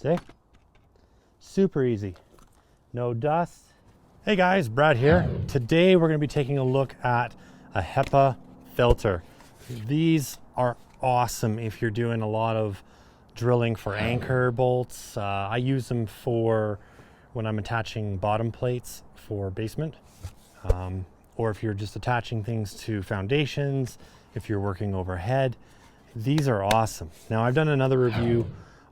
See? Super easy. No dust. Hey guys, Brad here. Today we're going to be taking a look at a Hepa filter. These are awesome if you're doing a lot of drilling for anchor bolts. I use them for when I'm attaching bottom plates for basement, or if you're just attaching things to foundations, if you're working overhead. These are awesome. Now I've done another review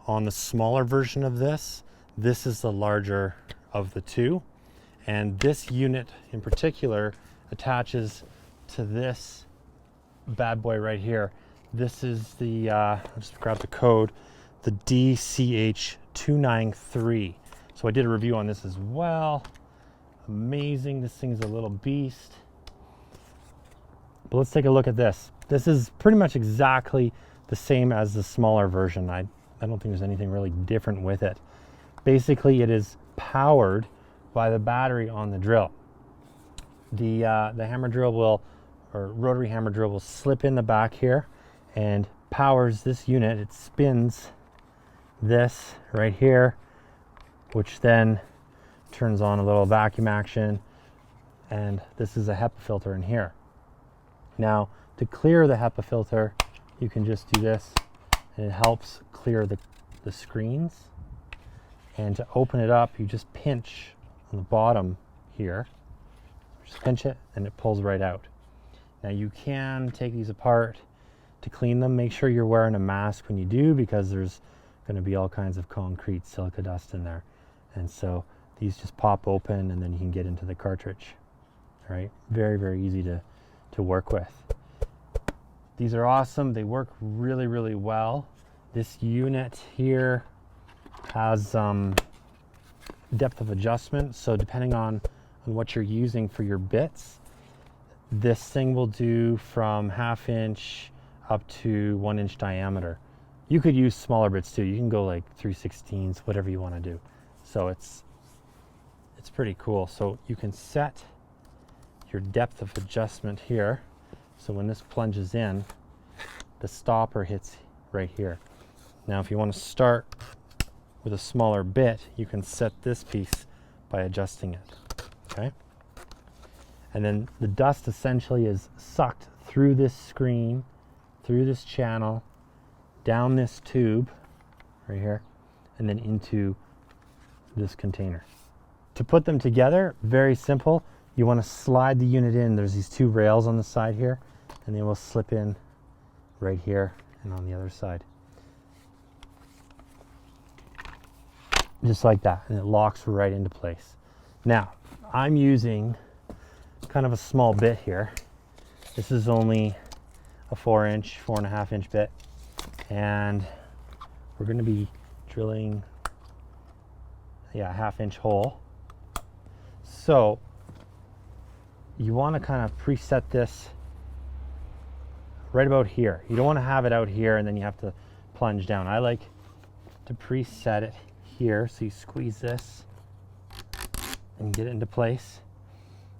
on the smaller version of this. This is the larger of the two. And this unit in particular attaches to this bad boy right here. This is the, I'll just grab the code, the DWH304DH. So I did a review on this as well. Amazing, this thing's a little beast. But let's take a look at this. This is pretty much exactly the same as the smaller version. I don't think there's anything really different with it. Basically, it is powered by the battery on the drill. The hammer drill will, or rotary hammer drill will slip in the back here and powers this unit. It spins this right here, which then turns on a little vacuum action, and this is a Hepa filter in here. Now, to clear the Hepa filter, you can just do this, and it helps clear the screens. And to open it up, you just pinch on the bottom here. Just pinch it and it pulls right out. Now you can take these apart to clean them. Make sure you're wearing a mask when you do, because there's going to be all kinds of concrete silica dust in there. And so these just pop open and then you can get into the cartridge. All right, very, very easy to work with. These are awesome. They work really, really well. This unit here has depth of adjustment, so depending on what you're using for your bits, this thing will do from 1/2 inch up to 1 inch diameter. You could use smaller bits too. You can go like 3/16, whatever you want to do. So it's pretty cool. So you can set your depth of adjustment here, so when this plunges in, the stopper hits right here. Now if you want to start with a smaller bit, you can set this piece by adjusting it, okay? And then the dust essentially is sucked through this screen, through this channel, down this tube right here, and then into this container. To put them together, very simple. You want to slide the unit in. There's these two rails on the side here, and they will slip in right here and on the other side. Just like that, and it locks right into place. Now, I'm using kind of a small bit here. This is only a 4.5 inch bit, and we're going to be drilling, a 1/2 inch hole. So you want to kind of preset this right about here. You don't want to have it out here and then you have to plunge down. I like to preset it here, so you squeeze this and get it into place.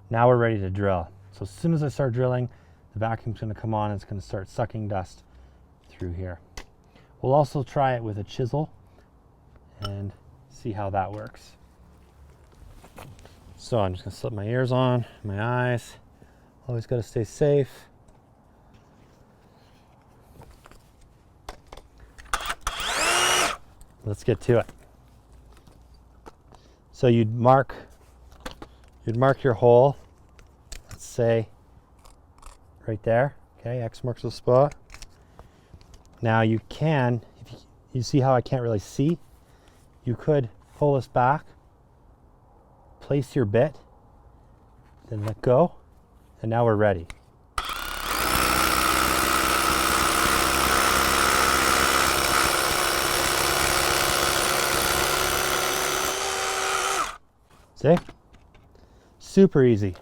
Now we're ready to drill. So as soon as I start drilling, the vacuum's going to come on and it's going to start sucking dust through here. We'll also try it with a chisel and see how that works. So I'm just going to slip my ears on, my eyes. Always got to stay safe. Let's get to it. So you'd mark your hole, let's say right there. Okay, X marks the spot. Now you can, if you see how I can't really see, you could pull this back, place your bit, then let go, and now we're ready. See? Super easy.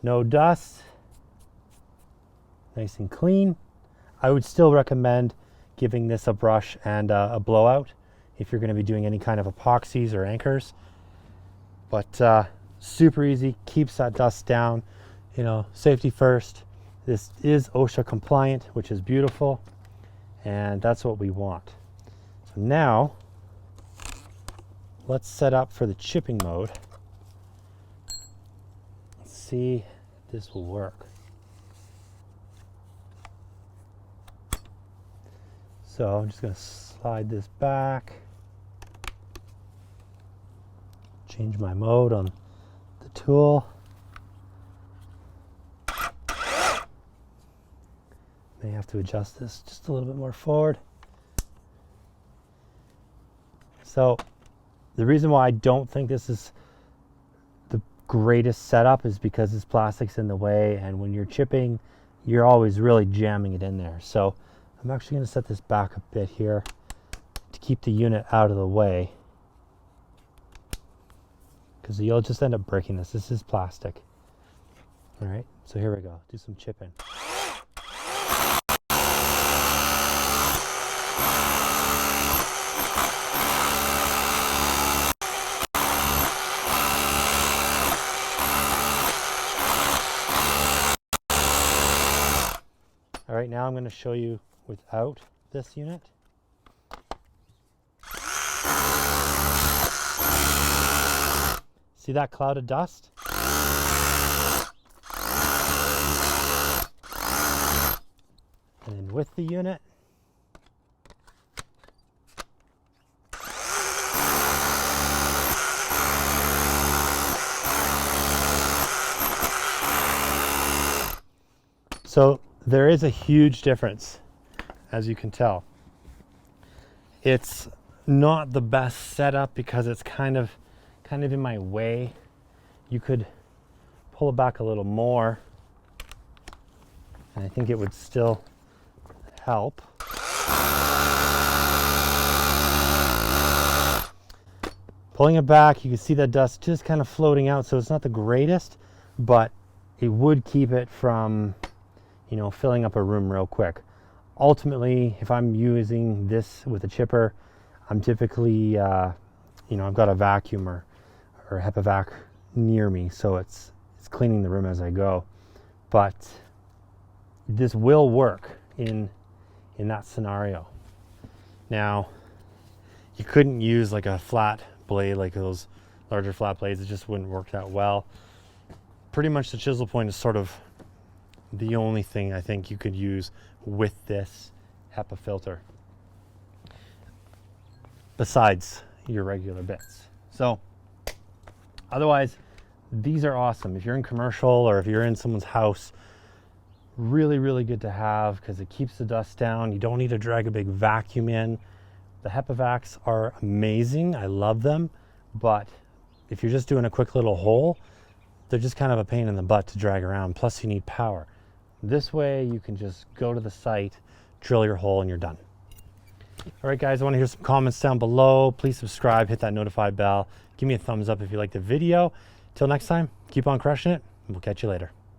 No dust. Nice and clean. I would still recommend giving this a brush and a blowout if you're going to be doing any kind of epoxies or anchors. But super easy, keeps that dust down. You know, safety first. This is OSHA compliant, which is beautiful, and that's what we want. So now let's set up for the chipping mode. Let's see if this will work. So I'm just going to slide this back, change my mode on the tool. May have to adjust this just a little bit more forward. So the reason why I don't think this is the greatest setup is because this plastic's in the way, and when you're chipping, you're always really jamming it in there. So I'm actually going to set this back a bit here to keep the unit out of the way, because you'll just end up breaking this. This is plastic. All right, so here we go. Do some chipping. All right, now I'm going to show you without this unit. See that cloud of dust? And then with the unit, so there is a huge difference, as you can tell. It's not the best setup because it's kind of in my way. You could pull it back a little more, and I think it would still help. Pulling it back, you can see that dust just kind of floating out, so it's not the greatest, but it would keep it from, you know, filling up a room real quick. Ultimately, if I'm using this with a chipper, I'm typically, you know, I've got a vacuum or Hepa vac near me, so it's cleaning the room as I go. But this will work in that scenario. Now, you couldn't use like a flat blade, like those larger flat blades. It just wouldn't work that well. Pretty much the chisel point is sort of the only thing I think you could use with this Hepa filter, besides your regular bits. So otherwise, these are awesome. If you're in commercial or if you're in someone's house, really, really good to have because it keeps the dust down. You don't need to drag a big vacuum in. The Hepa vacs are amazing. I love them. But if you're just doing a quick little hole, they're just kind of a pain in the butt to drag around. Plus you need power. This way you can just go to the site, drill your hole, and you're done. All right, guys, I want to hear some comments down below. Please subscribe, hit that notified bell. Give me a thumbs up if you liked the video. Till next time, keep on crushing it, and we'll catch you later.